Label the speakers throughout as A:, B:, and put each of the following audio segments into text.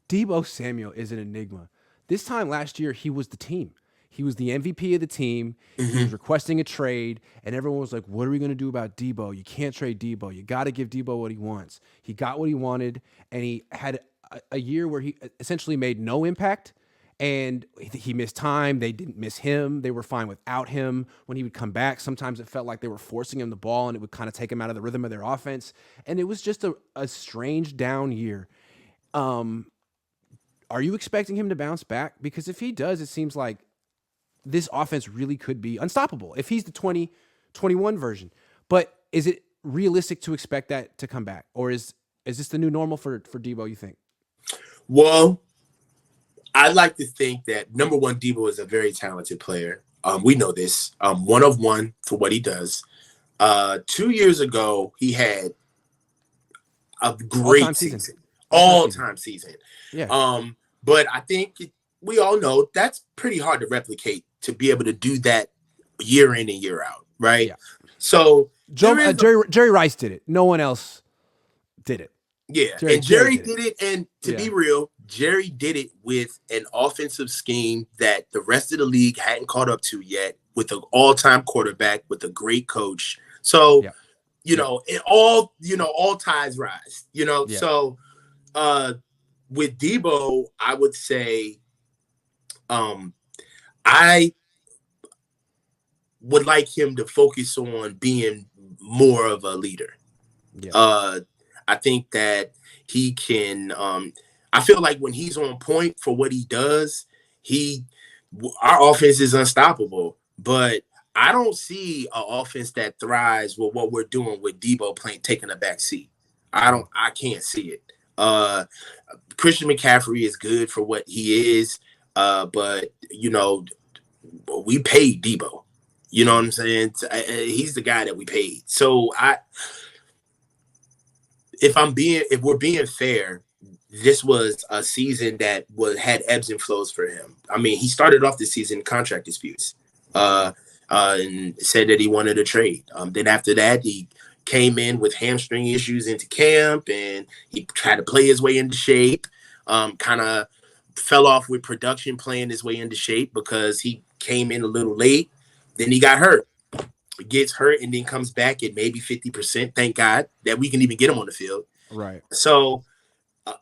A: Deebo Samuel is an enigma. This time last year, he was the team. He was the MVP of the team. He
B: Hmm.
A: was requesting a trade, and everyone was like, "What are we going to do about Deebo? You can't trade Deebo. You got to give Deebo what he wants." He got what he wanted, and he had a year where he essentially made no impact, and he missed time. They didn't miss him. They were fine without him. When he would come back, sometimes it felt like they were forcing him the ball, and it would kind of take him out of the rhythm of their offense. And it was just a strange down year. Um, are you expecting him to bounce back? Because if he does, it seems like this offense really could be unstoppable if he's the 2021 version. But is it realistic to expect that to come back? Or is this the new normal for Deebo, you think?
B: Well, I like to think that number one, Deebo is a very talented player. We know this. One of one for what he does. 2 years ago, he had a
A: All time
B: great
A: season.
B: season,
A: All time season.
B: all-time season.
A: Yeah.
B: But I think we all know that's pretty hard to replicate to be able to do that year in and year out, right?
A: Yeah.
B: So there is
A: Jerry Rice did it. No one else did it.
B: yeah, and
A: Jerry
B: Jerry
A: did it.
B: did it. And to
A: Yeah.
B: be real, Jerry did it with an offensive scheme that the rest of the league hadn't caught up to yet, with an all-time quarterback, with a great coach. So,
A: Yeah. Yeah.
B: all ties rise,
A: Yeah.
B: So uh with Deebo, I would say I would like him to focus on being more of a leader.
A: Yeah.
B: Uh I think that he can I feel like when he's on point for what he does, he our offense is unstoppable. But I don't see an offense that thrives with what we're doing with Deebo playing taking a back seat. I can't see it. Uh Christian McCaffrey is good for what he is, but we paid Deebo. You know what I'm saying? He's the guy that we paid. So if we're being fair, this was a season that had ebbs and flows for him. I mean, he started off the season in contract disputes, and said that he wanted a trade. Then after that, he came in with hamstring issues into camp, and he tried to play his way into shape. Kind of fell off with production playing his way into shape because he came in a little late. Then he got hurt. Gets hurt and then comes back at maybe 50%. Thank God that we can even get him on the field.
A: Right.
B: So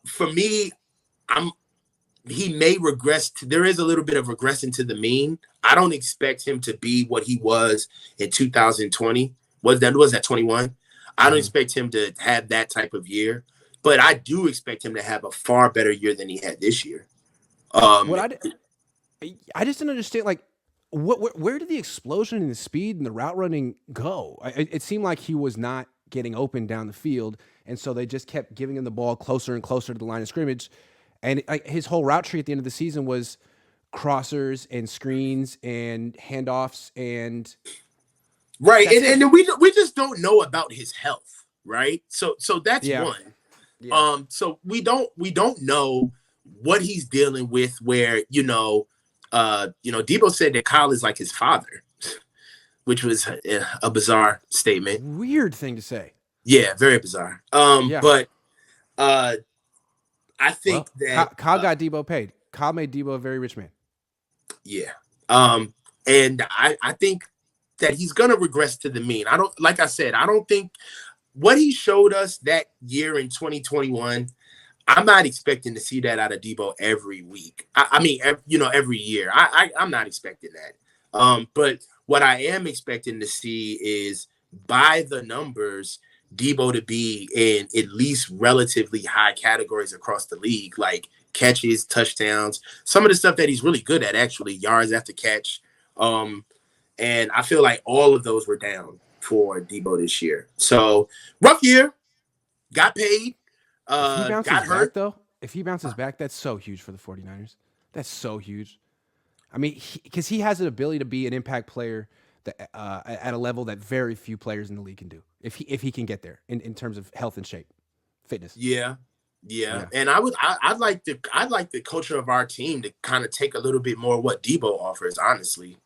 B: for me, I'm he may regress. There is a little bit of regressing to the mean. I don't expect him to be what he was in 2020. Was that 21? I don't expect him to have that type of year, but I do expect him to have a far better year than he had this year. Um,
A: What I just didn't understand. Like, where did the explosion in the speed and the route running go? It seemed like he was not getting open down the field, and so they just kept giving him the ball closer and closer to the line of scrimmage. And his whole route tree at the end of the season was crossers and screens and handoffs, and
B: right,
A: that's
B: and
A: it.
B: then we just don't know about his health, right? So that's
A: Yeah,
B: one.
A: yeah,
B: So we don't know what he's dealing with. Where Deebo said that Kyle is like his father, which was a bizarre statement.
A: weird thing to say.
B: Yeah, very bizarre.
A: Yeah.
B: But uh, I think
A: Well,
B: that
A: Kyle got Deebo paid. Kyle made Deebo a very rich man.
B: yeah, and I think that he's gonna regress to the mean. I don't like I said. I don't think what he showed us that year in 2021. I'm not expecting to see that out of Deebo every week. I mean, every year. I'm not expecting that. But what I am expecting to see is by the numbers, Deebo to be in at least relatively high categories across the league, like catches, touchdowns, some of the stuff that he's really good at, actually, yards after catch. Um, and I feel like all of those were down for Deebo this year. So rough year, got paid,
A: If he bounces
B: got
A: back,
B: hurt.
A: though, if he bounces back, that's so huge for the 49ers. That's so huge. I mean, because he has an ability to be an impact player that, at a level that very few players in the league can do. If he can get there in terms of health and shape, fitness.
B: Yeah. Yeah.
A: Yeah.
B: And I'd like the culture of our team to kind of take a little bit more of what Debo offers, honestly.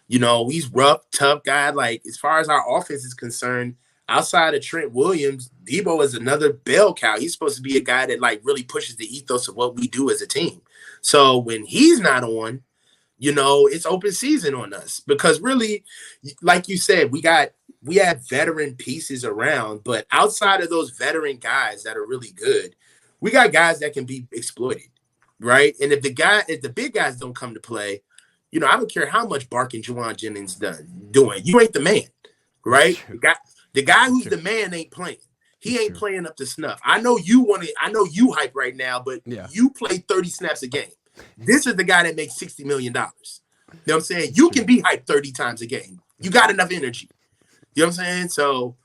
B: He's rough, tough guy. Like, as far as our offense is concerned, outside of Trent Williams, Deebo is another bell cow. He's supposed to be a guy that like really pushes the ethos of what we do as a team. So when he's not on, it's open season on us because really, like you said, we have veteran pieces around, but outside of those veteran guys that are really good, we got guys that can be exploited, right? And if the big guys don't come to play, I don't care how much barking Juwan Jennings doing. You ain't the man, right? The guy who's the man ain't playing. He ain't playing up to snuff. I know you hype right now, but you play 30 snaps a game. This is the guy that makes $60 million. You know what I'm saying? You can be hyped 30 times a game. You got enough energy. You know what I'm saying? So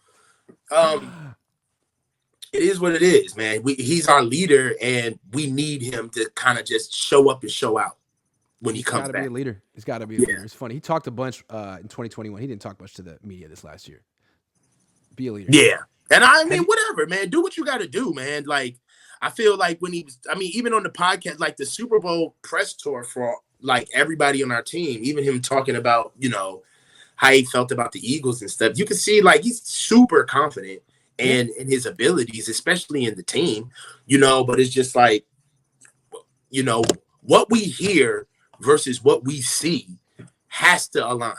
B: it is what it is, man. He's our leader, and we need him to kind of just show up and show out when he comes back.
A: Be a leader. He's got to be a leader. It's funny. He talked a bunch in 2021. He didn't talk much to the media this last year. Be a leader.
B: Yeah. And I mean, whatever, man. Do what you got to do, man. Like, I feel like even on the podcast, like the Super Bowl press tour for like everybody on our team, even him talking about, how he felt about the Eagles and stuff. You can see like he's super confident in his abilities, especially in the team, but it's just like, what we hear versus what we see has to align.